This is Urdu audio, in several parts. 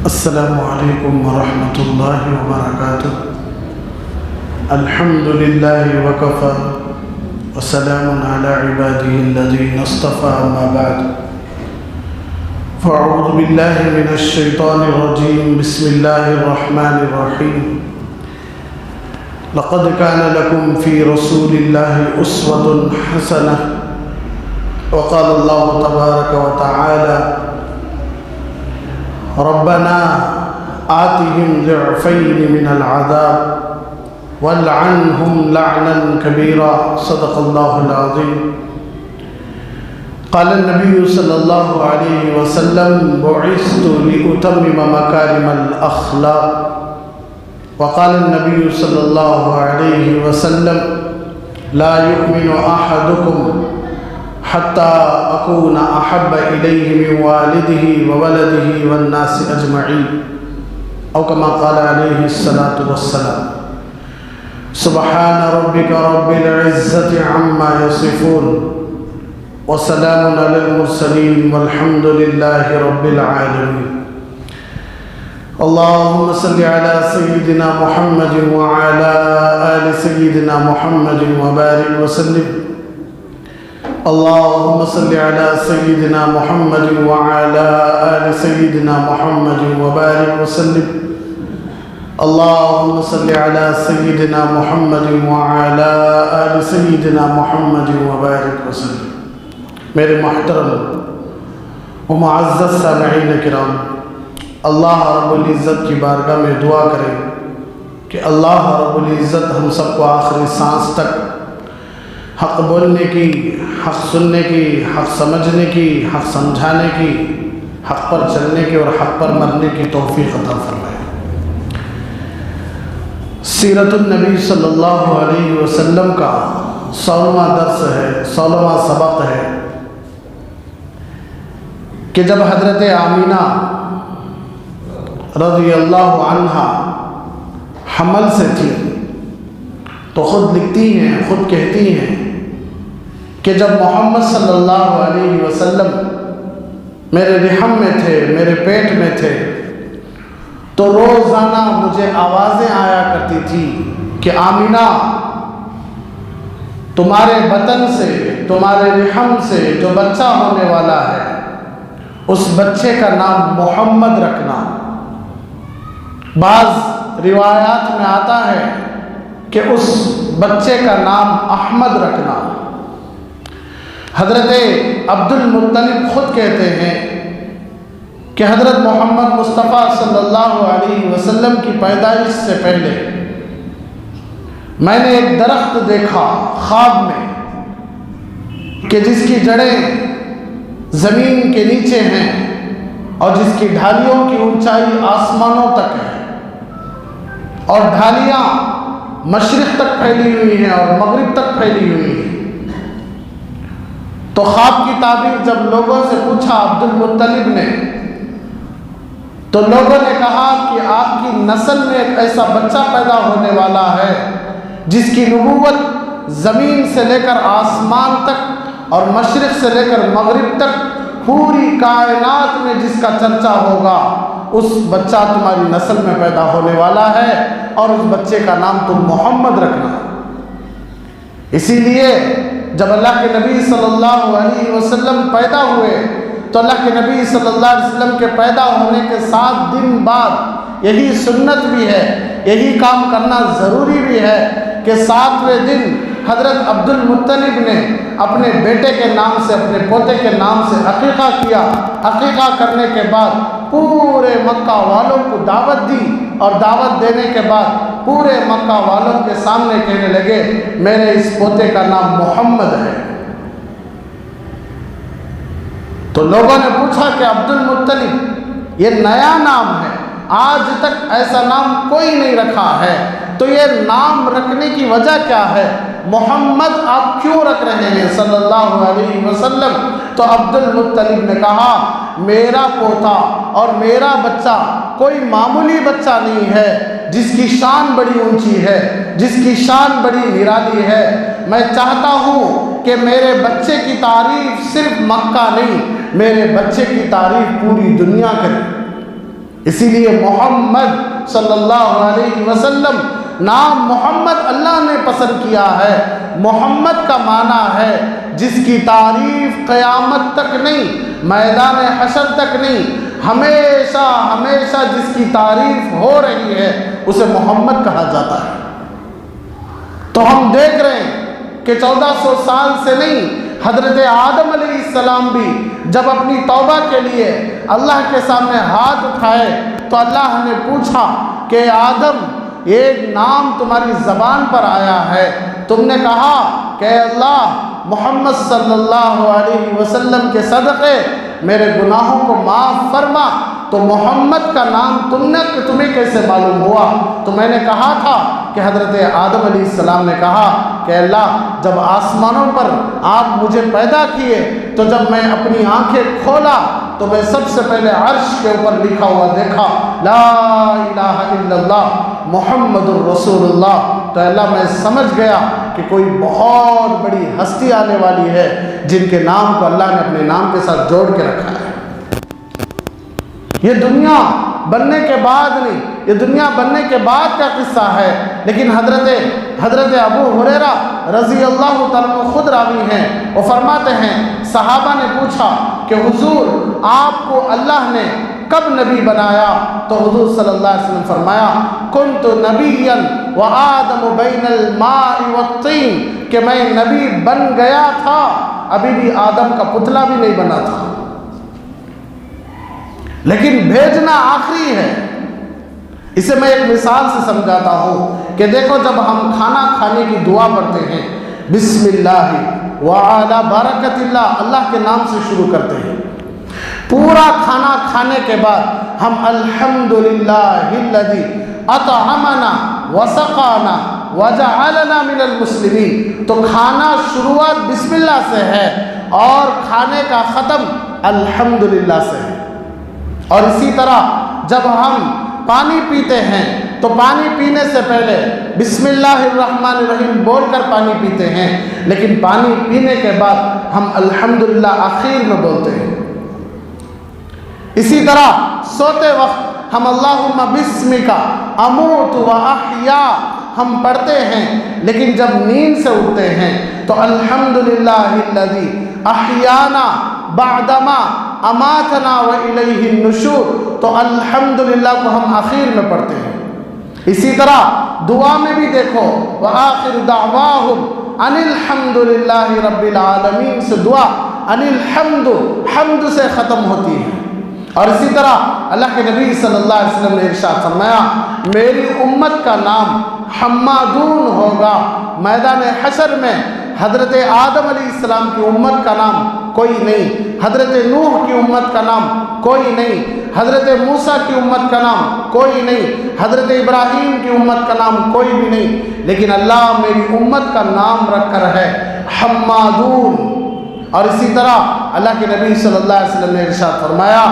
السلام علیکم ورحمۃ اللہ وبرکاتہ. الحمد للہ وکفى وسلام علی عباده الذین اصطفى اما بعد فاعوذ باللہ من الشیطان الرجیم بسم اللہ الرحمن الرحیم. لقد كان لكم في رسول الله أسوة حسنة وقال الله تبارك وتعالى ربنا آتهم ضعفين من العذاب والعنهم لعنا كبيرا. صدق الله العظيم. قال النبي صلى الله عليه وسلم بعثت لأتمم مكارم الأخلاق. وقال النبي صلى الله عليه وسلم لا يؤمن أحدكم حتى أكون أحب إليه من والده وولده والناس أجمعين أو كما قال عليه الصلاة والسلام. سبحان ربك رب العزة عما يصفون وسلام على المرسلين والحمد لله رب العالمين. اللهم صل على سيدنا محمد وعلى آل سيدنا محمد وبارك وسلم. اللهم صل على سيدنا محمد وعلى آل سيدنا محمد وبارك وسلم. اللهم صل على سيدنا محمد وعلى آل سيدنا محمد وبارك وسلم. میرے محترم و معزز سامعین کرام، اللہ رب العزت کی بارگاہ میں دعا کریں کہ اللہ رب العزت ہم سب کو آخری سانس تک حق بولنے کی، حق سننے کی، حق سمجھنے کی، حق سمجھانے کی، حق پر چلنے کی اور حق پر مرنے کی توفیق عطا فرمائے. سیرت النبی صلی اللہ علیہ وسلم کا 16واں درس ہے، 16واں سبق ہے کہ جب حضرت آمینہ رضی اللہ عنہا حمل سے تھی تو خود لکھتی ہیں، خود کہتی ہیں کہ جب محمد صلی اللہ علیہ وسلم میرے رحم میں تھے، میرے پیٹ میں تھے، تو روزانہ مجھے آوازیں آیا کرتی تھی کہ آمینہ تمہارے بطن سے، تمہارے رحم سے جو بچہ ہونے والا ہے اس بچے کا نام محمد رکھنا. بعض روایات میں آتا ہے کہ اس بچے کا نام احمد رکھنا. حضرت عبد المطلب خود کہتے ہیں کہ حضرت محمد مصطفیٰ صلی اللہ علیہ وسلم کی پیدائش سے پہلے میں نے ایک درخت دیکھا خواب میں کہ جس کی جڑیں زمین کے نیچے ہیں اور جس کی ڈھالیوں کی اونچائی آسمانوں تک ہے اور ڈھالیاں مشرق تک پھیلی ہوئی ہیں اور مغرب تک پھیلی ہوئی ہیں. تو خواب کی تعبیر جب لوگوں سے پوچھا عبد المطلب نے تو لوگوں نے کہا کہ آپ کی نسل میں ایک ایسا بچہ پیدا ہونے والا ہے جس کی نبوت زمین سے لے کر آسمان تک اور مشرق سے لے کر مغرب تک پوری کائنات میں جس کا چرچا ہوگا اس بچہ تمہاری نسل میں پیدا ہونے والا ہے اور اس بچے کا نام تم محمد رکھنا. اسی لیے جب اللہ کے نبی صلی اللہ علیہ وسلم پیدا ہوئے تو اللہ کے نبی صلی اللہ علیہ وسلم کے پیدا ہونے کے 7 دن بعد یہی سنت بھی ہے، یہی کام کرنا ضروری بھی ہے کہ 7ویں دن حضرت عبد المطلب نے اپنے بیٹے کے نام سے، اپنے پوتے کے نام سے عقیقہ کیا. عقیقہ کرنے کے بعد پورے مکہ والوں کو دعوت دی اور دعوت دینے کے بعد پورے مکہ والوں کے سامنے کہنے لگے میرے اس پوتے کا نام محمد ہے. تو لوگوں نے پوچھا کہ عبد المطلب یہ نیا نام ہے، آج تک ایسا نام کوئی نہیں رکھا ہے، تو یہ نام رکھنے کی وجہ کیا ہے؟ محمد آپ کیوں رکھ رہے ہیں صلی اللہ علیہ وسلم؟ تو عبد المطلب نے کہا میرا پوتا اور میرا بچہ کوئی معمولی بچہ نہیں ہے، جس کی شان بڑی اونچی ہے، جس کی شان بڑی نرالی ہے۔ میں چاہتا ہوں کہ میرے بچے کی تعریف صرف مکہ نہیں، میرے بچے کی تعریف پوری دنیا کرے۔ اسی لیے محمد صلی اللہ علیہ وسلم، نام محمد اللہ نے پسند کیا ہے۔ محمد کا معنی ہے جس کی تعریف قیامت تک نہیں، میدان حشر تک نہیں، ہمیشہ ہمیشہ جس کی تعریف ہو رہی ہے اسے محمد کہا جاتا ہے۔ تو ہم دیکھ رہے ہیں کہ 1400 سال سے نہیں، حضرت آدم علیہ السلام بھی جب اپنی توبہ کے لیے اللہ کے سامنے ہاتھ اٹھائے تو اللہ نے پوچھا کہ آدم، ایک نام تمہاری زبان پر آیا ہے، تم نے کہا کہ اے اللہ، محمد صلی اللہ علیہ وسلم کے صدقے میرے گناہوں کو معاف فرما۔ تو محمد کا نام تمہیں کیسے معلوم ہوا؟ تو میں نے کہا تھا کہ حضرت آدم علیہ السلام نے کہا کہ اللہ، جب آسمانوں پر آپ مجھے پیدا کیے تو جب میں اپنی آنکھیں کھولا تو میں سب سے پہلے عرش کے اوپر لکھا ہوا دیکھا، لا الہ الا اللہ محمد الرسول اللہ۔ تو اللہ، میں سمجھ گیا کہ کوئی بہت بڑی ہستی آنے والی ہے جن کے نام کو اللہ نے اپنے نام کے ساتھ جوڑ کے رکھا ہے۔ یہ دنیا بننے کے بعد نہیں، یہ دنیا بننے کے بعد کا قصہ ہے، لیکن حضرت ابو ہریرہ رضی اللہ تعالیٰ عنہ خود راوی ہیں، وہ فرماتے ہیں صحابہ نے پوچھا کہ حضور، آپ کو اللہ نے کب نبی بنایا؟ تو حضور صلی اللہ علیہ وسلم فرمایا، کنت نبیا وآدم بین الماء والطین، کہ میں نبی بن گیا تھا، ابھی بھی آدم کا پتلا بھی نہیں بنا تھا، لیکن بھیجنا آخری ہے۔ اسے میں ایک مثال سے سمجھاتا ہوں کہ دیکھو، جب ہم کھانا کھانے کی دعا پڑھتے ہیں، بسم اللہ وعلی برکت اللہ، اللہ کے نام سے شروع کرتے ہیں، پورا کھانا کھانے کے بعد ہم الحمدللہ الذی اطعمنا وسقانا وجعلنا من المسلمین، تو کھانا شروعات بسم اللہ سے ہے اور کھانے کا ختم الحمدللہ سے ہے۔ اور اسی طرح جب ہم پانی پیتے ہیں تو پانی پینے سے پہلے بسم اللہ الرحمن الرحیم بول کر پانی پیتے ہیں، لیکن پانی پینے کے بعد ہم الحمدللہ آخر میں بولتے ہیں۔ اسی طرح سوتے وقت ہم اللہم بسمک اموت و احیا ہم پڑھتے ہیں، لیکن جب نیند سے اٹھتے ہیں تو الحمدللہ الذی احیانا بعدما اماتنا و الیہ النشور، تو الحمدللہ کو ہم آخر میں پڑھتے ہیں۔ اسی طرح دعا میں بھی دیکھو، وآخر دعواہم ان الحمدللہ رب العالمین سے دعا ان الحمد، حمد سے ختم ہوتی ہے۔ اور اسی طرح اللہ کے نبی صلی اللہ علیہ وسلم نے ارشاد فرمایا، میری امت کا نام حمادون ہوگا۔ میدان حشر میں حضرت آدم علیہ السلام کی امت کا نام کوئی نہیں، حضرت نوح کی امت کا نام کوئی نہیں، حضرت موسیٰ کی امت کا نام کوئی نہیں، حضرت ابراہیم کی امت کا نام کوئی بھی نہیں، لیکن اللہ میری امت کا نام رکھ کر ہے حمادون۔ اور اسی طرح اللہ کے نبی صلی اللہ علیہ وسلم نے ارشاد فرمایا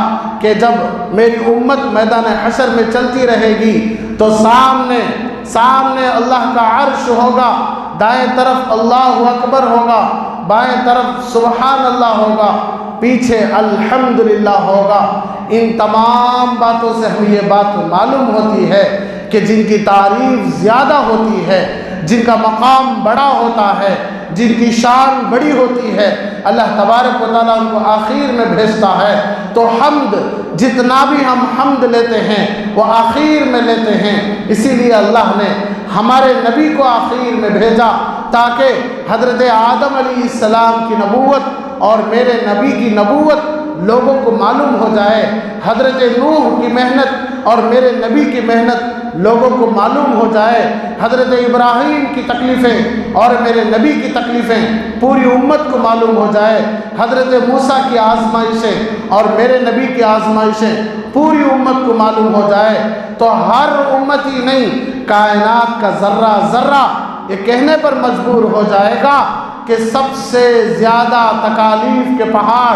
کہ جب میری امت میدان حشر میں چلتی رہے گی تو سامنے اللہ کا عرش ہوگا، دائیں طرف اللہ اکبر ہوگا، بائیں طرف سبحان اللہ ہوگا، پیچھے الحمدللہ ہوگا۔ ان تمام باتوں سے ہمیں یہ بات معلوم ہوتی ہے کہ جن کی تعریف زیادہ ہوتی ہے، جن کا مقام بڑا ہوتا ہے، جن کی شان بڑی ہوتی ہے، اللہ تبارک و تعالیٰ ان کو آخر میں بھیجتا ہے۔ تو حمد، جتنا بھی ہم حمد لیتے ہیں وہ آخر میں لیتے ہیں، اسی لیے اللہ نے ہمارے نبی کو آخر میں بھیجا تاکہ حضرت آدم علیہ السلام کی نبوت اور میرے نبی کی نبوت لوگوں کو معلوم ہو جائے، حضرت نوح کی محنت اور میرے نبی کی محنت لوگوں کو معلوم ہو جائے، حضرت ابراہیم کی تکلیفیں اور میرے نبی کی تکلیفیں پوری امت کو معلوم ہو جائے، حضرت موسیٰ کی آزمائشیں اور میرے نبی کی آزمائشیں پوری امت کو معلوم ہو جائے، تو ہر امتی نہیں، کائنات کا ذرہ ذرہ یہ کہنے پر مجبور ہو جائے گا کہ سب سے زیادہ تکالیف کے پہاڑ،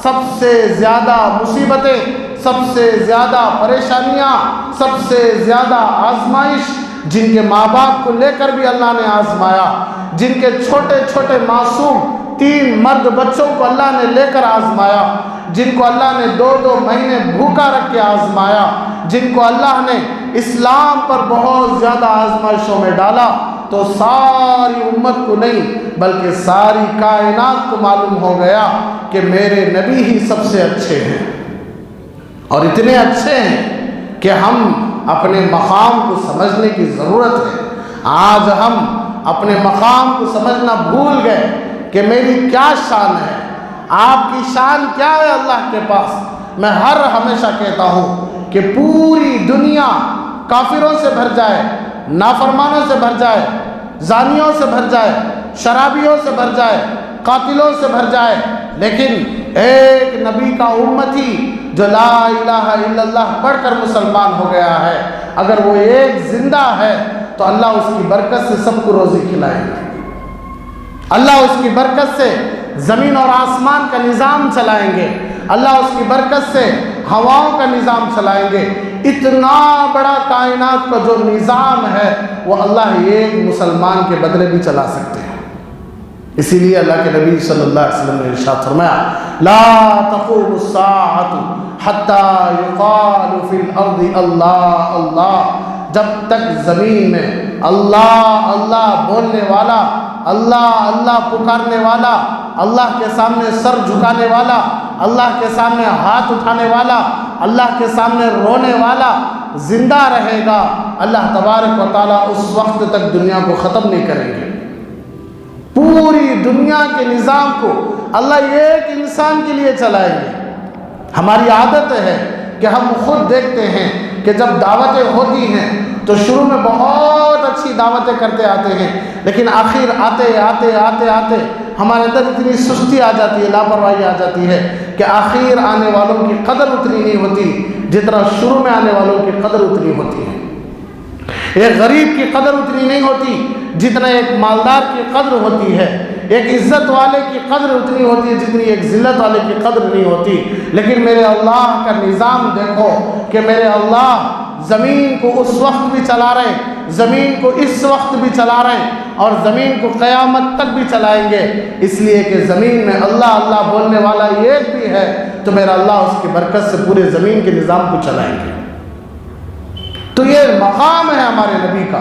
سب سے زیادہ مصیبتیں، سب سے زیادہ پریشانیاں، سب سے زیادہ آزمائش جن کے ماں باپ کو لے کر بھی اللہ نے آزمایا، جن کے چھوٹے چھوٹے معصوم 3 مرد بچوں کو اللہ نے لے کر آزمایا، جن کو اللہ نے 2 مہینے بھوکا رکھ کے آزمایا، جن کو اللہ نے اسلام پر بہت زیادہ آزمائشوں میں ڈالا، تو ساری امت کو نہیں بلکہ ساری کائنات کو معلوم ہو گیا کہ میرے نبی ہی سب سے اچھے ہیں، اور اتنے اچھے ہیں کہ ہم اپنے مقام کو سمجھنے کی ضرورت ہے۔ آج ہم اپنے مقام کو سمجھنا بھول گئے کہ میری کیا شان ہے، آپ کی شان کیا ہے اللہ کے پاس۔ میں ہمیشہ کہتا ہوں کہ پوری دنیا کافروں سے بھر جائے، نافرمانوں سے بھر جائے، زانیوں سے بھر جائے، شرابیوں سے بھر جائے، قاتلوں سے بھر جائے، لیکن ایک نبی کا امتی جو لا الہ الا اللہ پڑھ کر مسلمان ہو گیا ہے، اگر وہ ایک زندہ ہے تو اللہ اس کی برکت سے سب کو روزی کھلائے گا، اللہ اس کی برکت سے زمین اور آسمان کا نظام چلائیں گے، اللہ اس کی برکت سے ہواؤں کا نظام چلائیں گے۔ اتنا بڑا کائنات کا جو نظام ہے وہ اللہ ایک مسلمان کے بدلے بھی چلا سکتے ہیں۔ اسی لیے اللہ کے نبی صلی اللہ علیہ وسلم نے ارشاد فرمایا، لا تقوم الساعة حتى يقال في الارض اللہ اللہ، جب تک زمین میں اللہ اللہ بولنے والا، اللہ اللہ پکارنے والا، اللہ کے سامنے سر جھکانے والا، اللہ کے سامنے ہاتھ اٹھانے والا، اللہ کے سامنے رونے والا زندہ رہے گا، اللہ تبارک و تعالیٰ اس وقت تک دنیا کو ختم نہیں کریں گے۔ پوری دنیا کے نظام کو اللہ ایک انسان کے لیے چلائیں گے۔ ہماری عادت ہے کہ ہم خود دیکھتے ہیں کہ جب دعوتیں ہوتی ہیں تو شروع میں بہت اچھی دعوتیں کرتے آتے ہیں، لیکن آخر آتے آتے آتے آتے ہمارے اندر اتنی سستی آ جاتی ہے، لاپرواہی آ جاتی ہے کہ آخر آنے والوں کی قدر اتنی نہیں ہوتی جتنا شروع میں آنے والوں کی قدر اتنی ہوتی ہے۔ ایک غریب کی قدر اتنی نہیں ہوتی جتنا ایک مالدار کی قدر ہوتی ہے، ایک عزت والے کی قدر اتنی ہوتی ہے جتنی ایک ذلت والے کی قدر نہیں ہوتی۔ لیکن میرے اللہ کا نظام دیکھو کہ میرے اللہ زمین کو اس وقت بھی چلا رہے ہیں، زمین کو اس وقت بھی چلا رہے ہیں، اور زمین کو قیامت تک بھی چلائیں گے، اس لیے کہ زمین میں اللہ اللہ بولنے والا ایک بھی ہے تو میرا اللہ اس کی برکت سے پورے زمین کے نظام کو چلائیں گے۔ تو یہ مقام ہے ہمارے نبی کا،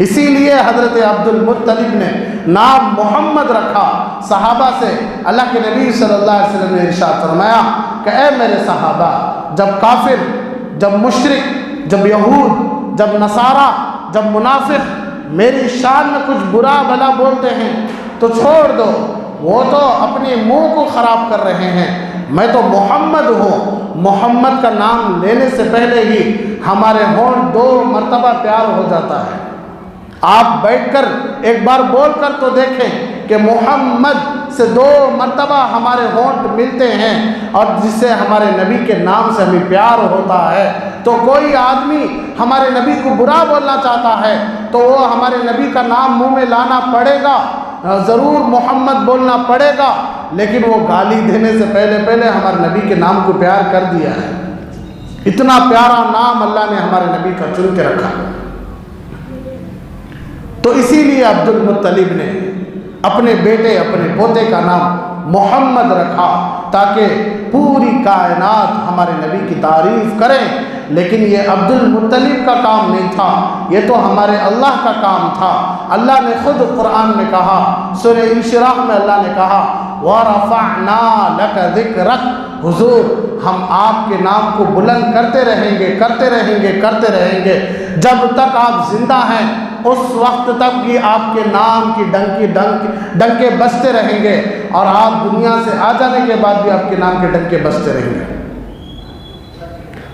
اسی لیے حضرت عبد المطلب نے نام محمد رکھا۔ صحابہ سے اللہ کے نبی صلی اللہ علیہ وسلم نے ارشاد فرمایا کہ اے میرے صحابہ، جب کافر، جب مشرک، جب یہود، جب نصارہ، جب منافق میری شان میں کچھ برا بھلا بولتے ہیں تو چھوڑ دو، وہ تو اپنے منہ کو خراب کر رہے ہیں، میں تو محمد ہوں۔ محمد کا نام لینے سے پہلے ہی ہمارے ہونٹ 2 مرتبہ پیار ہو جاتا ہے۔ آپ بیٹھ کر ایک بار بول کر تو دیکھیں کہ محمد سے 2 مرتبہ ہمارے ہونٹ ملتے ہیں، اور جس سے ہمارے نبی کے نام سے ہمیں پیار ہوتا ہے۔ تو کوئی آدمی ہمارے نبی کو برا بولنا چاہتا ہے تو وہ ہمارے نبی کا نام منہ میں لانا پڑے گا، ضرور محمد بولنا پڑے گا، لیکن وہ گالی دینے سے پہلے ہمارے نبی کے نام کو پیار کر دیا ہے۔ اتنا پیارا نام اللہ نے ہمارے نبی کا چن کے رکھا۔ تو اسی لیے عبد المطلب نے اپنے بیٹے، اپنے پوتے کا نام محمد رکھا تاکہ پوری کائنات ہمارے نبی کی تعریف کریں۔ لیکن یہ عبد المطلب کا کام نہیں تھا، یہ تو ہمارے اللہ کا کام تھا۔ اللہ نے خود قرآن میں کہا، سورہ انشراح میں اللہ نے کہا وَرَفَعْنَا لَكَ ذِكْرَكَ، حضور ہم آپ کے نام کو بلند کرتے رہیں گے، کرتے رہیں گے، کرتے رہیں گے، جب تک آپ زندہ ہیں اس وقت تک بھی آپ کے نام کی ڈنکے بجتے رہیں گے، اور آپ دنیا سے آ جانے کے بعد بھی آپ کے نام کے ڈنکے بجتے رہیں گے۔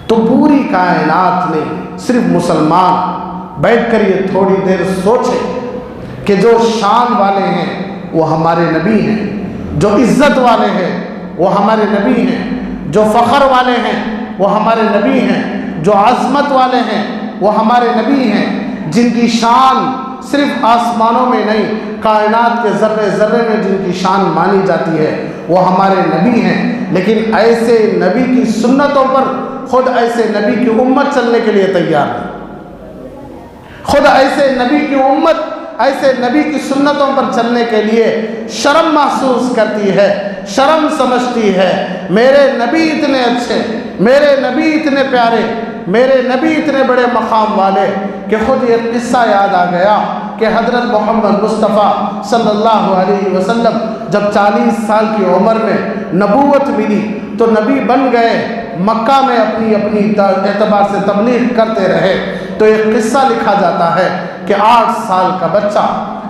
تو پوری کائنات میں صرف مسلمان بیٹھ کر یہ تھوڑی دیر سوچیں کہ جو شان والے ہیں وہ ہمارے نبی ہیں، جو عزت والے ہیں وہ ہمارے نبی ہیں، جو فخر والے ہیں وہ ہمارے نبی ہیں، جو عظمت والے ہیں وہ ہمارے نبی ہیں، جن کی شان صرف آسمانوں میں نہیں کائنات کے ذرے ذرے میں جن کی شان مانی جاتی ہے وہ ہمارے نبی ہیں۔ لیکن ایسے نبی کی سنتوں پر خود ایسے نبی کی امت چلنے کے لیے تیار ہے۔ خود ایسے نبی کی امت ایسے نبی کی سنتوں پر چلنے کے لیے شرم محسوس کرتی ہے، شرم سمجھتی ہے۔ میرے نبی اتنے اچھے، میرے نبی اتنے پیارے، میرے نبی اتنے بڑے مقام والے کہ خود یہ قصہ یاد آ گیا کہ حضرت محمد مصطفیٰ صلی اللہ علیہ وسلم جب 40 سال کی عمر میں نبوت ملی تو نبی بن گئے، مکہ میں اپنی اعتبار سے تبلیغ کرتے رہے۔ تو ایک قصہ لکھا جاتا ہے کہ 8 سال کا بچہ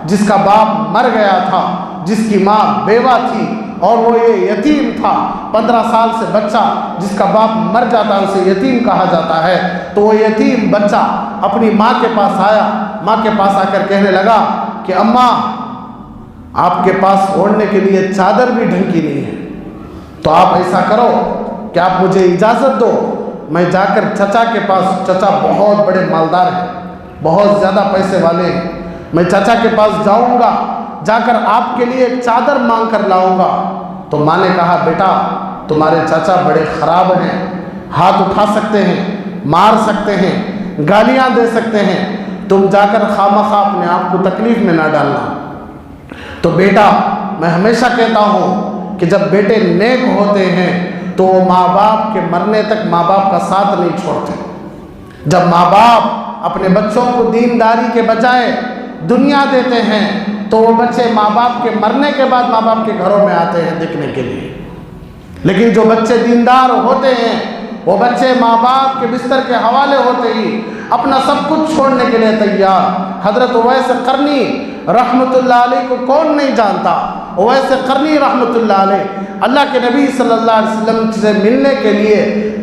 جس کا باپ مر گیا تھا، جس کی ماں بیوہ تھی اور وہ یہ یتیم تھا، 15 سال سے بچہ جس کا باپ مر جاتا ہے اسے یتیم کہا جاتا ہے۔ تو وہ یتیم بچہ اپنی ماں کے پاس آیا، ماں کے پاس آ کر کہنے لگا کہ اماں آپ کے پاس اوڑھنے کے لیے چادر بھی ڈھنگ کی نہیں ہے، تو آپ ایسا کرو کہ آپ مجھے اجازت دو، میں جا کر چچا کے پاس، چچا بہت بڑے مالدار ہیں، بہت زیادہ پیسے والے ہیں، میں چچا کے پاس جاؤں گا، جا کر آپ کے لیے ایک چادر مانگ کر لاؤں گا۔ تو ماں نے کہا بیٹا تمہارے چچا بڑے خراب ہیں، ہاتھ اٹھا سکتے ہیں، مار سکتے ہیں، گالیاں دے سکتے ہیں، تم جا کر خواہ اپنے آپ کو تکلیف میں نہ ڈالنا۔ تو بیٹا میں ہمیشہ کہتا ہوں کہ جب بیٹے نیک ہوتے ہیں تو وہ ماں باپ کے مرنے تک ماں باپ کا ساتھ نہیں چھوڑتے۔ جب ماں باپ اپنے بچوں کو دینداری کے بجائے دنیا دیتے ہیں تو وہ بچے ماں باپ کے مرنے کے بعد ماں باپ کے گھروں میں آتے ہیں دیکھنے کے لیے۔ لیکن جو بچے دیندار ہوتے ہیں وہ بچے ماں باپ کے بستر کے حوالے ہوتے ہی اپنا سب کچھ چھوڑنے کے لیے تیار۔ حضرت اویس قرنی رحمۃ اللہ علیہ کو کون نہیں جانتا؟ اویس قرنی رحمۃ اللہ علیہ اللہ کے نبی صلی اللہ علیہ وسلم سے ملنے کے لیے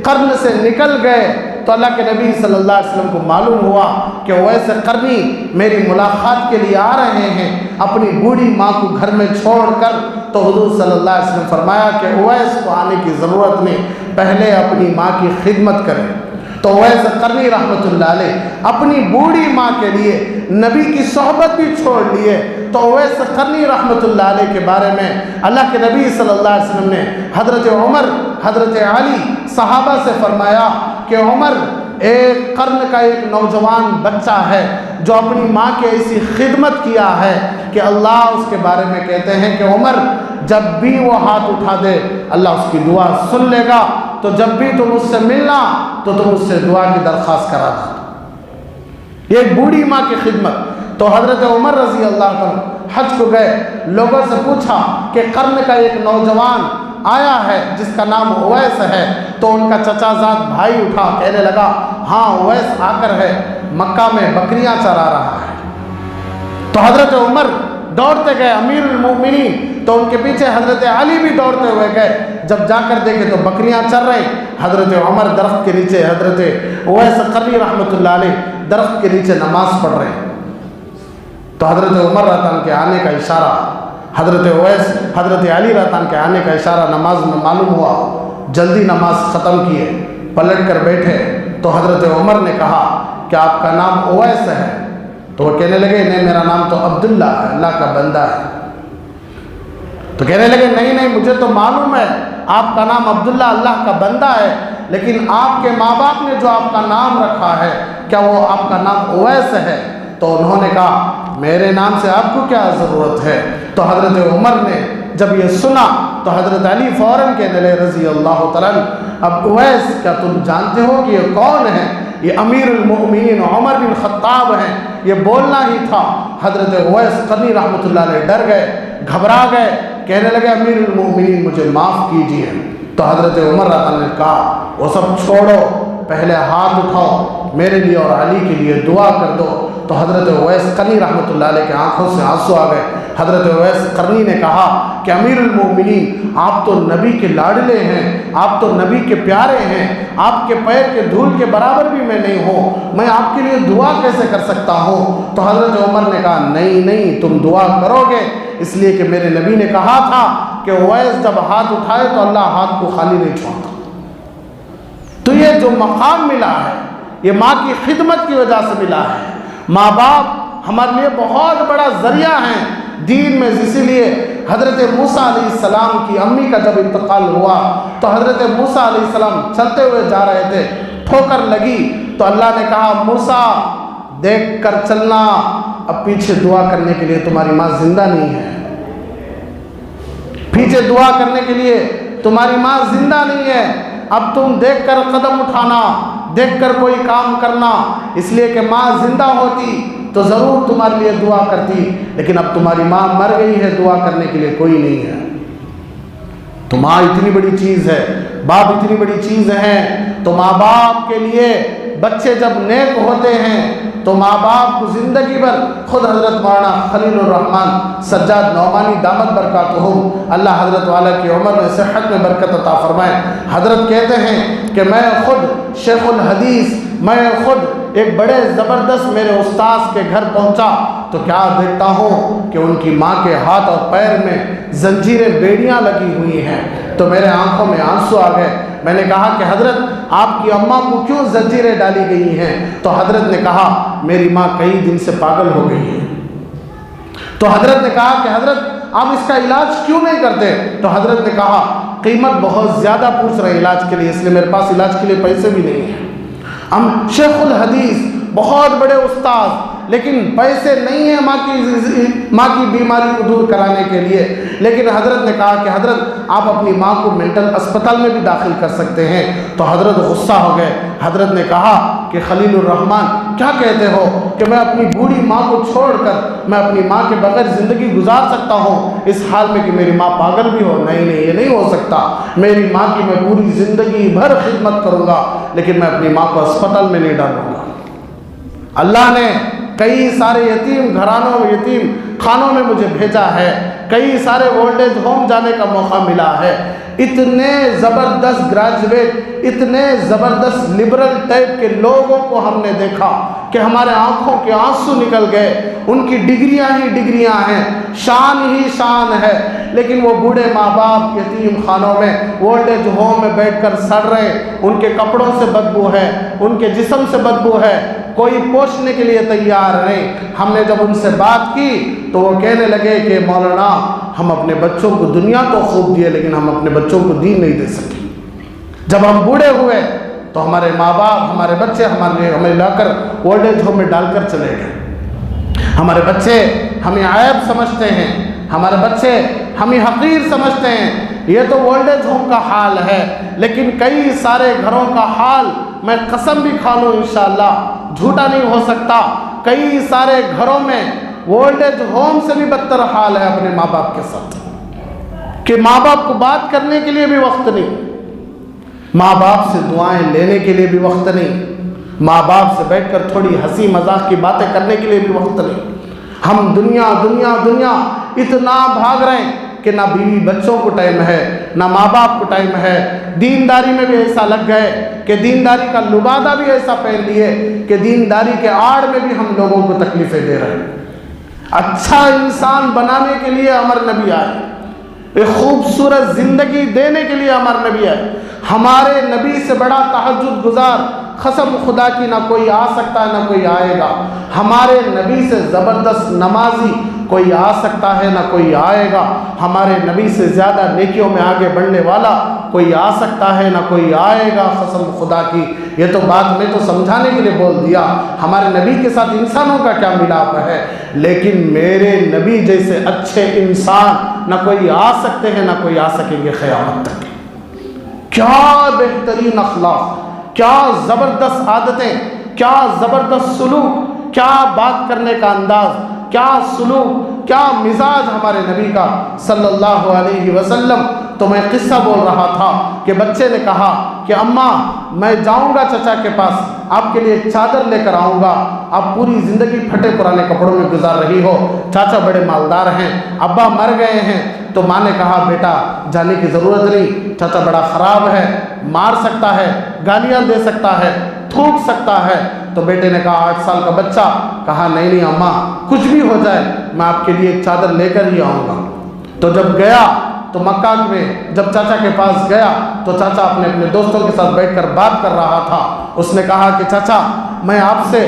قرن سے نکل گئے تو اللہ کے نبی صلی اللہ علیہ وسلم کو معلوم ہوا کہ اویس قرنی میری ملاقات کے لیے آ رہے ہیں اپنی بوڑھی ماں کو گھر میں چھوڑ کر۔ تو حضور صلی اللہ علیہ وسلم فرمایا کہ اویس کو آنے کی ضرورت نہیں، پہلے اپنی ماں کی خدمت کریں۔ تو اویس قرنی رحمۃ اللہ علیہ اپنی بوڑھی ماں کے لیے نبی کی صحبت بھی چھوڑ لیے۔ تو اویس قرنی رحمۃ اللہ علیہ کے بارے میں اللہ کے نبی صلی اللہ علیہ وسلم نے حضرت عمر، حضرت علی صحابہ سے فرمایا کہ عمر ایک قرن کا ایک نوجوان بچہ ہے جو اپنی ماں کی ایسی خدمت کیا ہے کہ اللہ اس کے بارے میں کہتے ہیں کہ عمر جب بھی وہ ہاتھ اٹھا دے اللہ اس کی دعا سن لے گا، تو جب بھی تم اس سے ملنا تو تم اس سے دعا کی درخواست کرا دو۔ یہ ایک بوڑھی ماں کی خدمت۔ تو حضرت عمر رضی اللہ عنہ حج کو گئے، لوگوں سے پوچھا کہ قرن کا ایک نوجوان آیا ہے جس کا نام اویس ہے۔ تو ان کا چچا زاد بھائی اٹھا کہنے لگا ہاں اویس آ کر ہے، مکہ میں بکریاں چرا رہا ہے۔ تو حضرت عمر دوڑتے گئے امیر المومنین، تو ان کے پیچھے حضرت علی بھی دوڑتے ہوئے گئے۔ جب جا کر دیکھے تو بکریاں چر رہے ہیں، حضرت عمر درخت کے نیچے، حضرت اویس قرنی رحمۃ اللہ علیہ درخت کے نیچے نماز پڑھ رہے ہیں۔ تو حضرت عمر رضی اللہ عنہ کے آنے کا اشارہ، حضرت اویس، حضرت علی رضی اللہ عنہ کے آنے کا اشارہ نماز میں معلوم ہوا، جلدی نماز ختم کیے، پلٹ کر بیٹھے۔ تو حضرت عمر نے کہا کہ آپ کا نام اویس ہے؟ تو وہ کہنے لگے نہیں میرا نام تو عبداللہ ہے، اللہ کا بندہ ہے۔ تو کہنے لگے نہیں مجھے تو معلوم ہے آپ کا نام عبداللہ اللہ کا بندہ ہے، لیکن آپ کے ماں باپ نے جو آپ کا نام رکھا ہے کیا وہ آپ کا نام اویس ہے؟ تو انہوں نے کہا میرے نام سے آپ کو کیا ضرورت ہے؟ تو حضرت عمر نے جب یہ سنا تو حضرت علی فوراً کہنے لگے رضی اللہ تعالیٰ اب اویس کیا تم جانتے ہو کہ یہ کون ہے؟ یہ امیر المؤمنین عمر بن خطاب ہیں۔ یہ بولنا ہی تھا۔ حضرت اویس قرنی رحمۃ اللہ علیہ ڈر گئے، گھبرا گئے، کہنے لگے امیر المؤمنین مجھے معاف کیجیے۔ تو حضرت عمر رضی اللہ عنہ نے کہا وہ سب چھوڑو، پہلے ہاتھ اٹھاؤ، میرے لیے اور علی کے لیے دعا کر دو۔ تو حضرت اویس قرنی رحمۃ اللہ علیہ کے آنکھوں سے آنسو آ گئے۔ حضرت اویس قرنی نے کہا کہ امیر المومنین آپ تو نبی کے لاڈلے ہیں، آپ تو نبی کے پیارے ہیں، آپ کے پیر کے دھول کے برابر بھی میں نہیں ہوں، میں آپ کے لیے دعا کیسے کر سکتا ہوں؟ تو حضرت عمر نے کہا نہیں تم دعا کرو گے، اس لیے کہ میرے نبی نے کہا تھا کہ اویس جب ہاتھ اٹھائے تو اللہ ہاتھ کو خالی نہیں چھوڑتا۔ تو یہ جو مقام ملا ہے یہ ماں کی خدمت کی وجہ سے ملا ہے، ماں باپ ہمارے لیے بہت بڑا ذریعہ ہیں دین میں. اسی لیے حضرت موسیٰ علیہ السلام کی امی کا جب انتقال ہوا تو حضرت موسیٰ علیہ السلام چلتے ہوئے جا رہے تھے, ٹھوکر لگی تو اللہ نے کہا موسیٰ دیکھ کر چلنا, اب پیچھے دعا کرنے کے لیے تمہاری ماں زندہ نہیں ہے, پیچھے دعا کرنے کے لیے تمہاری ماں زندہ نہیں ہے, اب تم دیکھ کر قدم اٹھانا, دیکھ کر کوئی کام کرنا, اس لیے کہ ماں زندہ ہوتی تو ضرور تمہارے لیے دعا کرتی, لیکن اب تمہاری ماں مر گئی ہے, دعا کرنے کے لیے کوئی نہیں ہے. تو ماں اتنی بڑی چیز ہے, باپ اتنی بڑی چیز ہے. تو ماں باپ کے لیے بچے جب نیک ہوتے ہیں تو ماں باپ کو زندگی بھر, خود حضرت مولانا خلیل الرحمن سجاد نعمانی دامت برکاتہم اللہ حضرت والا کی عمر میں صحت میں برکت عطا فرمائے, حضرت کہتے ہیں کہ میں خود شیخ الحدیث, میں خود ایک بڑے زبردست میرے استاذ کے گھر پہنچا تو کیا دیکھتا ہوں کہ ان کی ماں کے ہاتھ اور پیر میں زنجیریں بیڑیاں لگی ہوئی ہیں, تو میرے آنکھوں میں آنسو آ گئے. میں نے کہا کہ حضرت آپ کی اماں کو کیوں زنجیریں ڈالی گئی ہیں؟ تو حضرت نے کہا میری ماں کئی دن سے پاگل ہو گئی ہے. تو حضرت نے کہا کہ حضرت آپ اس کا علاج کیوں نہیں کرتے؟ تو حضرت نے کہا قیمت بہت زیادہ پوچھ رہے علاج کے لیے, اس لیے میرے پاس علاج کے لیے پیسے بھی نہیں ہیں. ہم شیخ الحدیث بہت بڑے استاذ, لیکن پیسے نہیں ہیں ماں کی بیماری کو دور کرانے کے لیے. لیکن حضرت نے کہا کہ حضرت آپ اپنی ماں کو مینٹل اسپتال میں بھی داخل کر سکتے ہیں. تو حضرت غصہ ہو گئے. حضرت نے کہا کہ خلیل الرحمن کیا کہتے ہو کہ میں اپنی بوڑھی ماں کو چھوڑ کر میں اپنی ماں کے بغیر زندگی گزار سکتا ہوں اس حال میں کہ میری ماں پاگل بھی ہو؟ نہیں نہیں, یہ نہیں ہو سکتا. میری ماں کی میں پوری زندگی بھر خدمت کروں گا, لیکن میں اپنی ماں کو اسپتال میں نہیں ڈالوں گا. اللہ نے کئی سارے یتیم گھرانوں, یتیم خانوں میں مجھے بھیجا ہے, کئی سارے اولڈ ایج ہوم جانے کا موقع ملا ہے. اتنے زبردست گریجویٹ, اتنے زبردست لبرل ٹائپ کے لوگوں کو ہم نے دیکھا کہ ہمارے آنکھوں کے آنسو نکل گئے. ان کی ڈگریاں ہی ڈگریاں ہیں, شان ہی شان ہے, لیکن وہ بوڑھے ماں باپ یتیم خانوں میں, اولڈ ایج ہوم میں بیٹھ کر سڑ رہے. ان کے کپڑوں سے بدبو ہے, ان کے جسم سے بدبو ہے, کوئی پوچھنے کے لیے تیار نہیں. ہم نے جب ان سے بات کی تو وہ کہنے لگے کہ مولانا ہم اپنے بچوں کو دنیا تو خوب دیے, لیکن ہم اپنے بچوں کو دین نہیں دے سکے. جب ہم بوڑھے ہوئے تو ہمارے ماں باپ, ہمارے بچے ہمیں لا کر اولڈ ایج ہوم میں ڈال کر چلے گئے. ہمارے بچے ہمیں عیب سمجھتے ہیں, ہمارے بچے ہمیں حقیر سمجھتے ہیں. یہ تو اولڈ ایج ہوم کا حال ہے, لیکن کئی سارے گھروں کا حال میں قسم بھی کھا لوں انشاءاللہ جھوٹا نہیں ہو سکتا, کئی سارے گھروں میں اولڈ ایج ہوم سے بھی بدتر حال ہے اپنے ماں باپ کے ساتھ, کہ ماں باپ کو بات کرنے کے لیے بھی وقت نہیں, ماں باپ سے دعائیں لینے کے لیے بھی وقت نہیں, ماں باپ سے بیٹھ کر تھوڑی ہنسی مذاق کی باتیں کرنے کے لیے بھی وقت نہیں. ہم دنیا دنیا دنیا اتنا بھاگ رہے ہیں کہ نہ بیوی بچوں کو ٹائم ہے, نہ ماں باپ کو ٹائم ہے. دینداری میں بھی ایسا لگ گئے کہ دینداری کا لبادہ بھی ایسا پہن لیے کہ دینداری کے آڑ میں بھی ہم لوگوں کو تکلیفیں دے رہے ہیں. اچھا انسان بنانے کے لیے ہمارے نبی آئے, ایک خوبصورت زندگی دینے کے لیے ہمارے نبی آئے. ہمارے نبی سے بڑا تہجد گزار قسم خدا کی نہ کوئی آ سکتا ہے, نہ کوئی آئے گا. ہمارے نبی سے زبردست نمازی کوئی آ سکتا ہے, نہ کوئی آئے گا. ہمارے نبی سے زیادہ نیکیوں میں آگے بڑھنے والا کوئی آ سکتا ہے, نہ کوئی آئے گا. قسم خدا کی یہ تو بات میں تو سمجھانے کے لیے بول دیا. ہمارے نبی کے ساتھ انسانوں کا کیا ملاپ ہے, لیکن میرے نبی جیسے اچھے انسان نہ کوئی آ سکتے ہیں, نہ کوئی آ سکیں گے قیامت تک. کیا بہترین اخلاق, کیا زبردست عادتیں, کیا زبردست سلوک, کیا بات کرنے کا انداز, کیا سلوک, کیا مزاج ہمارے نبی کا صلی اللہ علیہ وسلم. تو میں قصہ بول رہا تھا کہ بچے نے کہا کہ اماں میں جاؤں گا چچا کے پاس, آپ کے لیے ایک چادر لے کر آؤں گا. آپ پوری زندگی پھٹے پرانے کپڑوں میں گزار رہی ہو, چاچا بڑے مالدار ہیں, ابا مر گئے ہیں. تو ماں نے کہا بیٹا جانے کی ضرورت نہیں, چاچا بڑا خراب ہے, مار سکتا ہے, گالیاں دے سکتا ہے, تھوک سکتا ہے. تو بیٹے نے کہا 8 سال کا بچہ, کہا نہیں نہیں اماں کچھ بھی ہو جائے میں آپ کے لیے ایک چادر لے کر ہی آؤں گا. تو جب گیا تو مکہ میں جب چاچا کے پاس گیا تو چاچا اپنے دوستوں کے ساتھ بیٹھ کر بات کر رہا تھا. اس نے کہا کہ چاچا میں آپ سے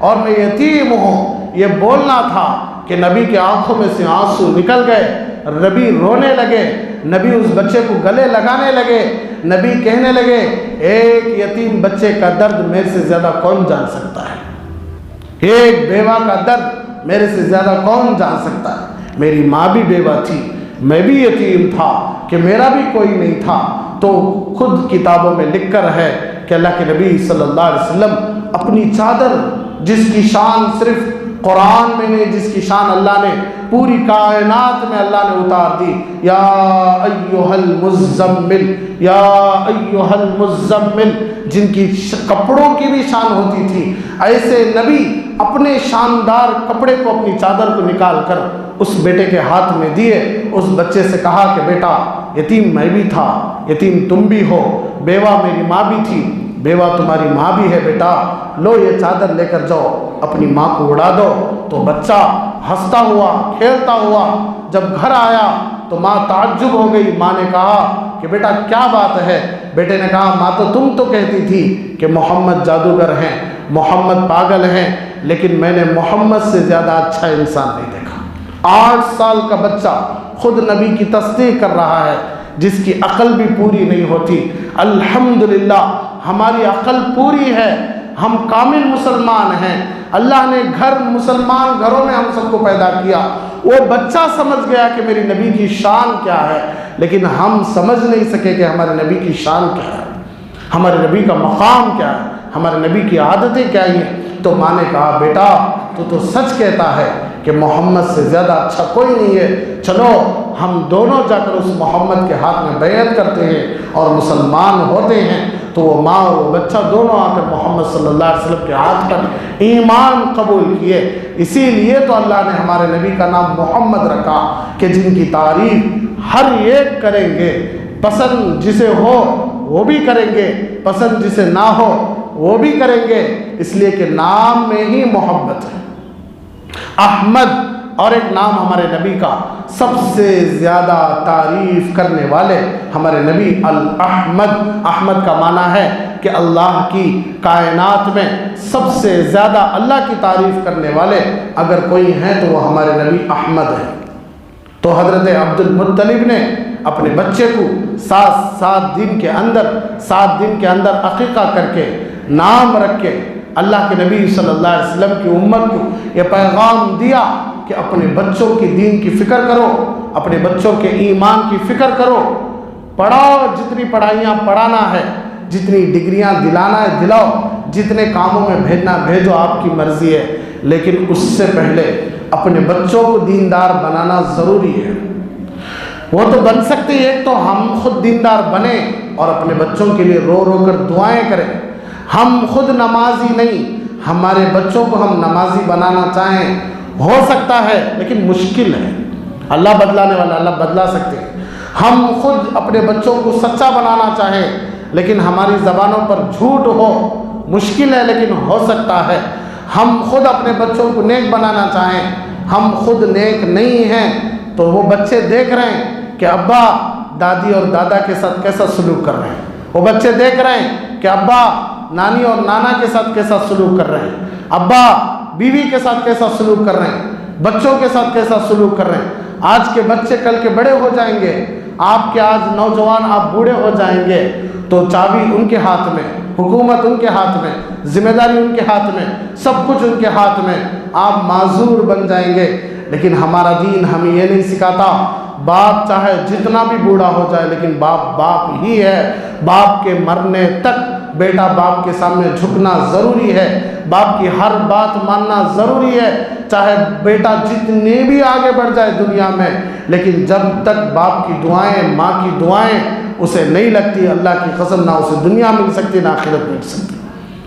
اور میں یتیم ہوں، یہ بولنا تھا کہ نبی کے آنکھوں میں سے آنسو نکل گئے، نبی رونے لگے، نبی اس بچے کو گلے لگانے لگے، نبی کہنے لگے ایک یتیم بچے کا درد میرے سے زیادہ کون جان سکتا ہے، ایک بیوہ کا درد میرے سے زیادہ کون جان سکتا ہے، میری ماں بھی بیوہ تھی، میں بھی یتیم تھا کہ میرا بھی کوئی نہیں تھا۔ تو خود کتابوں میں لکھ کر ہے کہ اللہ کے نبی صلی اللہ علیہ وسلم اپنی چادر، جس کی شان صرف قرآن میں نہیں، جس کی شان اللہ نے پوری کائنات میں اللہ نے اتار دی، یا ایھا المزمل، یا ایھا المزمل، جن کی کپڑوں کی بھی شان ہوتی تھی، ایسے نبی اپنے شاندار کپڑے کو، اپنی چادر کو نکال کر اس بیٹے کے ہاتھ میں دیے، اس بچے سے کہا کہ بیٹا یتیم میں بھی تھا، یتیم تم بھی ہو، بیوہ میری ماں بھی تھی، بیوہ تمہاری ماں بھی ہے، بیٹا لو یہ چادر لے کر جاؤ اپنی ماں کو اڑا دو۔ تو بچہ ہنستا ہوا کھیلتا ہوا جب گھر آیا تو ماں تعجب ہو گئی، ماں نے کہا کہ بیٹا کیا بات ہے؟ بیٹے نے کہا ماں تم تو کہتی تھی کہ محمد جادوگر ہیں، محمد پاگل ہیں، لیکن میں نے محمد سے زیادہ اچھا انسان نہیں دیکھا۔ 8 سال کا بچہ خود نبی کی تصدیق کر رہا ہے، جس کی عقل بھی پوری نہیں ہوتی۔ الحمدللہ ہماری عقل پوری ہے، ہم کامل مسلمان ہیں، اللہ نے مسلمان گھروں میں ہم سب کو پیدا کیا۔ وہ بچہ سمجھ گیا کہ میری نبی کی شان کیا ہے، لیکن ہم سمجھ نہیں سکے کہ ہمارے نبی کی شان کیا ہے، ہمارے نبی کا مقام کیا ہے، ہمارے نبی کی عادتیں کیا ہیں۔ تو ماں نے کہا بیٹا تو سچ کہتا ہے کہ محمد سے زیادہ اچھا کوئی نہیں ہے، چلو ہم دونوں جا کر اس محمد کے ہاتھ میں بیعت کرتے ہیں اور مسلمان ہوتے ہیں۔ تو وہ ماں اور وہ بچہ دونوں آ کر محمد صلی اللہ علیہ وسلم کے ہاتھ پر ایمان قبول کیے۔ اسی لیے تو اللہ نے ہمارے نبی کا نام محمد رکھا کہ جن کی تعریف ہر ایک کریں گے، پسند جسے ہو وہ بھی کریں گے، پسند جسے نہ ہو وہ بھی کریں گے، اس لیے کہ نام میں ہی محبت ہے۔ احمد اور ایک نام ہمارے نبی کا سب سے زیادہ تعریف کرنے والے ہمارے نبی الاحمد۔ احمد کا معنی ہے کہ اللہ کی کائنات میں سب سے زیادہ اللہ کی تعریف کرنے والے اگر کوئی ہیں تو وہ ہمارے نبی احمد ہیں۔ تو حضرت عبد المطلب نے اپنے بچے کو 7 دن کے اندر عقیقہ کر کے نام رکھ کے اللہ کے نبی صلی اللہ علیہ وسلم کی امت کو یہ پیغام دیا کہ اپنے بچوں کی دین کی فکر کرو، اپنے بچوں کے ایمان کی فکر کرو، پڑھاؤ، جتنی پڑھائیاں پڑھانا ہے، جتنی ڈگریاں دلانا ہے دلاؤ، جتنے کاموں میں بھیجنا بھیجو، آپ کی مرضی ہے، لیکن اس سے پہلے اپنے بچوں کو دیندار بنانا ضروری ہے۔ وہ تو بن سکتے ہیں، ایک تو ہم خود دیندار بنیں اور اپنے بچوں کے لیے رو رو کر دعائیں کریں۔ ہم خود نمازی نہیں، ہمارے بچوں کو ہم نمازی بنانا چاہیں، ہو سکتا ہے لیکن مشکل ہے، اللہ بدلانے والا، اللہ بدلا سکتے ہیں۔ ہم خود اپنے بچوں کو سچا بنانا چاہیں لیکن ہماری زبانوں پر جھوٹ ہو، مشکل ہے لیکن ہو سکتا ہے۔ ہم خود اپنے بچوں کو نیک بنانا چاہیں، ہم خود نیک نہیں ہیں تو وہ بچے دیکھ رہے ہیں کہ ابا دادی اور دادا کے ساتھ کیسا سلوک کر رہے ہیں، وہ بچے دیکھ رہے ہیں کہ ابا نانی اور نانا کے ساتھ کیسا سلوک کر رہے ہیں، ابا بیوی کے ساتھ کیسا سلوک کر رہے ہیں، بچوں کے ساتھ کیسا سلوک کر رہے ہیں۔ آج کے بچے کل کے بڑے ہو جائیں گے، آپ کے آج نوجوان آپ بوڑھے ہو جائیں گے، تو چابی ان کے ہاتھ میں، حکومت ان کے ہاتھ میں، ذمہ داری ان کے ہاتھ میں، سب کچھ ان کے ہاتھ میں، آپ معذور بن جائیں گے۔ لیکن ہمارا دین ہمیں یہ نہیں سکھاتا، باپ چاہے جتنا بھی بوڑھا ہو جائے لیکن باپ باپ ہی ہے، باپ کے مرنے تک بیٹا باپ کے سامنے جھکنا ضروری ہے، باپ کی ہر بات ماننا ضروری ہے، چاہے بیٹا جتنے بھی آگے بڑھ جائے دنیا میں، لیکن جب تک باپ کی دعائیں، ماں کی دعائیں اسے نہیں لگتی، اللہ کی قسم نہ اسے دنیا مل سکتی نہ آخرت مل سکتی۔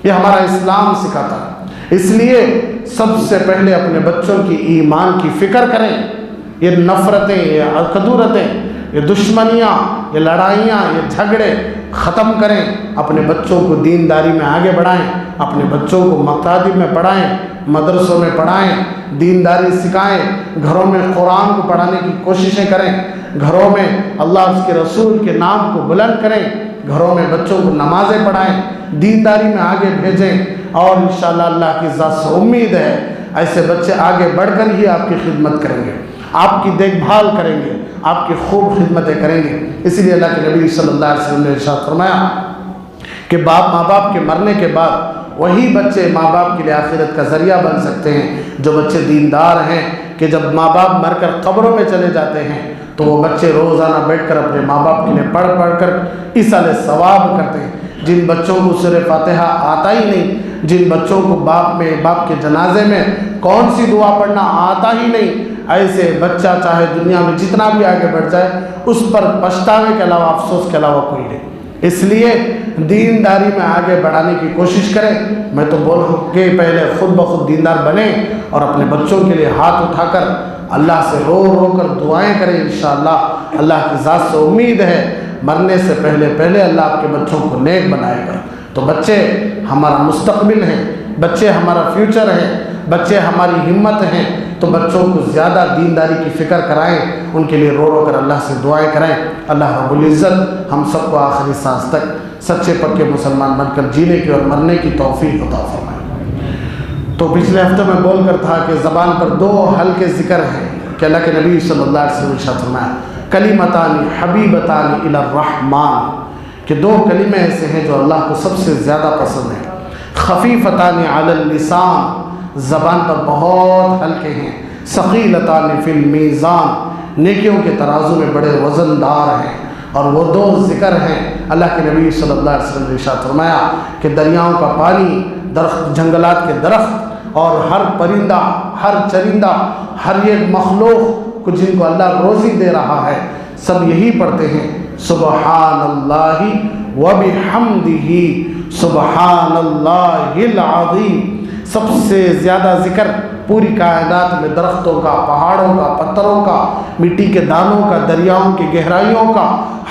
یہ ہمارا اسلام سکھاتا ہے۔ اس لیے سب سے پہلے اپنے بچوں کی ایمان کی فکر کریں، یہ نفرتیں، یہ کدورتیں، یہ دشمنیاں، یہ لڑائیاں، یہ جھگڑے ختم کریں، اپنے بچوں کو دینداری میں آگے بڑھائیں، اپنے بچوں کو مکاتب میں پڑھائیں، مدرسوں میں پڑھائیں، دینداری سکھائیں، گھروں میں قرآن کو پڑھانے کی کوششیں کریں، گھروں میں اللہ اس کے رسول کے نام کو بلند کریں، گھروں میں بچوں کو نمازیں پڑھائیں، دینداری میں آگے بھیجیں، اور انشاءاللہ اللہ کی ذات سے امید ہے ایسے بچے آگے بڑھ کر ہی آپ کی خدمت کریں گے، آپ کی دیکھ بھال کریں گے، آپ کی خوب خدمتیں کریں گے۔ اسی لیے اللہ کے نبی صلی اللہ علیہ وسلم نے ارشاد فرمایا کہ ماں باپ کے مرنے کے بعد وہی بچے ماں باپ کے لیے آخرت کا ذریعہ بن سکتے ہیں جو بچے دیندار ہیں، کہ جب ماں باپ مر کر قبروں میں چلے جاتے ہیں تو وہ بچے روزانہ بیٹھ کر اپنے ماں باپ کے لیے پڑھ کر ایصال ثواب کرتے ہیں۔ جن بچوں کو سورہ فاتحہ آتا ہی نہیں، جن بچوں کو باپ کے جنازے میں کون سی دعا پڑھنا آتا ہی نہیں، ایسے بچہ چاہے دنیا میں جتنا بھی آگے بڑھ جائے اس پر پچھتاوے کے علاوہ، افسوس کے علاوہ کوئی نہیں۔ اس لیے دینداری میں آگے بڑھانے کی کوشش کریں۔ میں تو بولوں کہ پہلے خود بخود دیندار بنیں اور اپنے بچوں کے لیے ہاتھ اٹھا کر اللہ سے رو کر دعائیں کریں۔ انشاءاللہ اللہ کی ذات سے امید ہے مرنے سے پہلے اللہ آپ کے بچوں کو نیک بنائے گا۔ تو بچے ہمارا مستقبل ہیں، بچے ہمارا فیوچر ہیں، بچے ہماری ہمت ہیں، تو بچوں کو زیادہ دینداری کی فکر کرائیں، ان کے لیے رو کر اللہ سے دعائیں کریں۔ اللہ رب العزت ہم سب کو آخری سانس تک سچے پکے مسلمان بن کر جینے کی اور مرنے کی توفیق عطا فرمائے۔ تو پچھلے ہفتے میں بول کر تھا کہ زبان پر دو ہلکے ذکر ہیں کہ اللہ کے نبی صلی اللہ علیہ وسلم نے ارشاد فرمایا کلمتان حبیبتان الی الرحمن، کہ دو کلمے ایسے ہیں جو اللہ کو سب سے زیادہ پسند ہیں، خفیفتان علی اللسان، زبان پر بہت ہلکے ہیں، ثقیلتان فی المیزان، نیکیوں کے ترازو میں بڑے وزن دار ہیں۔ اور وہ دو ذکر ہیں، اللہ کے نبی صلی اللہ علیہ وسلم نے ارشاد فرمایا کہ دریاؤں کا پانی، درخت، جنگلات کے درخت، اور ہر پرندہ، ہر چرندہ، ہر ایک مخلوق کو جن کو اللہ روزی دے رہا ہے، سب یہی پڑھتے ہیں سبحان اللہ وبحمدہ سبحان اللہ العظیم۔ سب سے زیادہ ذکر پوری کائنات میں درختوں کا، پہاڑوں کا، پتھروں کا، مٹی کے دانوں کا، دریاؤں کی گہرائیوں کا،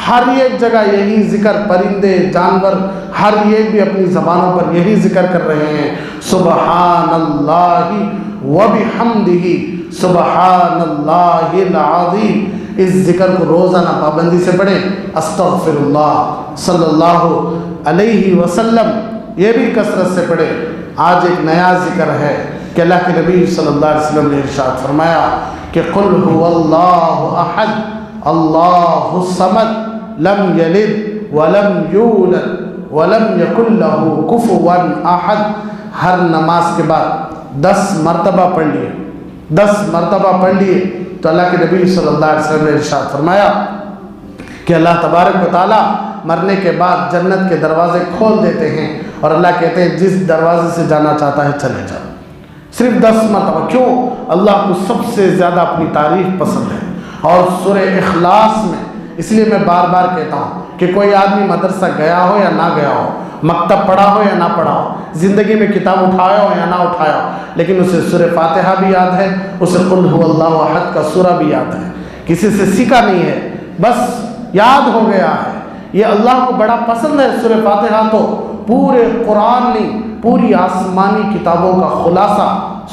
ہر ایک جگہ یہی ذکر، پرندے، جانور، ہر ایک بھی اپنی زبانوں پر یہی ذکر کر رہے ہیں سبحان اللہ وبحمدہ سبحان اللہ العظیم۔ اس ذکر کو روزانہ پابندی سے پڑھیں، استغفر اللہ صلی اللہ علیہ وسلم، یہ بھی کثرت سے پڑھیں۔ آج ایک نیا ذکر ہے کہ اللہ کے نبی صلی اللہ علیہ وسلم نے ارشاد فرمایا کہ قل هو اللہ احد اللہ الصمد لم یلد ولم یولد ولم یکن له کفوا احد۔ ہر نماز کے بعد 10 مرتبہ پڑھ لیے، 10 مرتبہ پڑھ لیے تو اللہ کے نبی صلی اللہ علیہ وسلم نے ارشاد فرمایا کہ اللہ تبارک و تعالیٰ مرنے کے بعد جنت کے دروازے کھول دیتے ہیں اور اللہ کہتے ہیں جس دروازے سے جانا چاہتا ہے چلے جاؤ۔ صرف 10 مرتبہ۔ کیوں؟ اللہ کو سب سے زیادہ اپنی تعریف پسند ہے۔ اور سورہ اخلاص میں، اس لیے میں بار بار کہتا ہوں کہ کوئی آدمی مدرسہ گیا ہو یا نہ گیا ہو، مکتب پڑھا ہو یا نہ پڑھا ہو، زندگی میں کتاب اٹھایا ہو یا نہ اٹھایا ہو، لیکن اسے سورہ فاتحہ بھی یاد ہے، اسے قل هو اللہ احد کا سورہ بھی یاد ہے، کسی سے سیکھا نہیں ہے، بس یاد ہو گیا ہے۔ یہ اللہ کو بڑا پسند ہے سورہ فاتحہ، تو پورے قرآن نہیں، پوری آسمانی کتابوں کا خلاصہ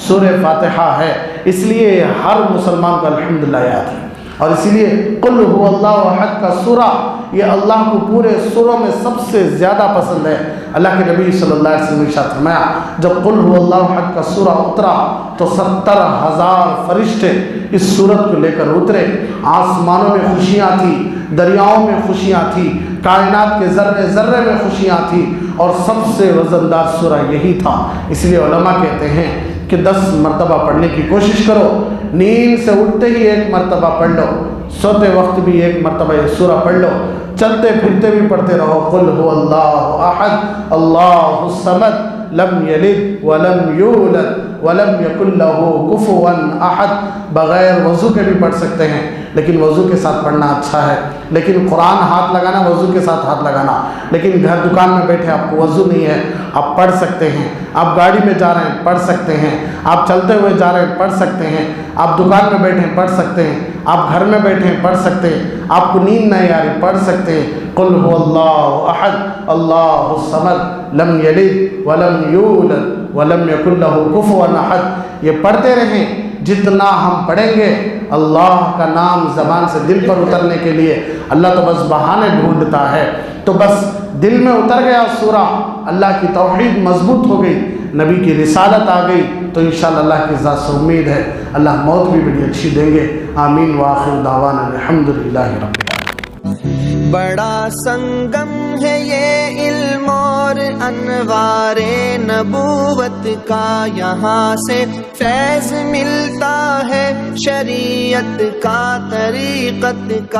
سورہ فاتحہ ہے، اس لیے ہر مسلمان کو الحمدللہ یاد ہے۔ اور اسی لیے قل هو اللہ احد کا سورہ یہ اللہ کو پورے سوروں میں سب سے زیادہ پسند ہے۔ اللہ کے نبی صلی اللہ علیہ وسلم نے ارشاد فرمایا جب قل هو اللہ احد کا سورہ اترا تو 70,000 فرشتے اس سورت کو لے کر اترے۔ آسمانوں میں خوشیاں تھیں، دریاؤں میں خوشیاں تھیں، کائنات کے ذرے ذرے میں خوشیاں تھیں، اور سب سے وزندار سورہ یہی تھا۔ اس لیے علماء کہتے ہیں کہ 10 مرتبہ پڑھنے کی کوشش کرو، نیند سے اٹھتے ہی 1 مرتبہ پڑھ لو، سوتے وقت بھی 1 مرتبہ یہ سورہ پڑھ لو، چلتے پھرتے بھی پڑھتے رہو قل هو اللہ احد اللہ الصمد لم یلد ولم یولد ولم یکن له کفوا احد۔ بغیر وضو کے بھی پڑھ سکتے ہیں، لیکن وضو کے ساتھ پڑھنا اچھا ہے۔ لیکن قرآن ہاتھ لگانا، وضو کے ساتھ ہاتھ لگانا، لیکن گھر دکان میں بیٹھے آپ کو وضو نہیں ہے، آپ پڑھ سکتے ہیں۔ آپ گاڑی میں جا رہے ہیں پڑھ سکتے ہیں، آپ چلتے ہوئے جا رہے ہیں پڑھ سکتے ہیں، آپ دکان میں بیٹھے ہیں پڑھ سکتے ہیں، آپ گھر میں بیٹھے ہیں پڑھ سکتے ہیں، آپ کو نیند نہیں آ رہی پڑھ سکتے ہیں قل هو اللہ احد اللہ الصمد لم یلد ولم یولد ولم یکن له کفوا احد۔ یہ پڑھتے رہیں، جتنا ہم پڑھیں گے اللہ کا نام زبان سے دل پر اترنے کے لیے اللہ تو بس بہانے ڈھونڈتا ہے. تو بس دل میں اتر گیا سورہ، اللہ کی توحید مضبوط ہو گئی، نبی کی رسالت آ گئی، تو انشاءاللہ اللہ کی ذات سے امید ہے اللہ موت بھی بڑی اچھی دیں گے. آمین وآخر دعوانا الحمدللہ رب العالمین. بڑا سنگم ہے یہ علم اور انوار نبوت کا، یہاں سے فیض ملتا ہے شریعت کا، طریقت کا.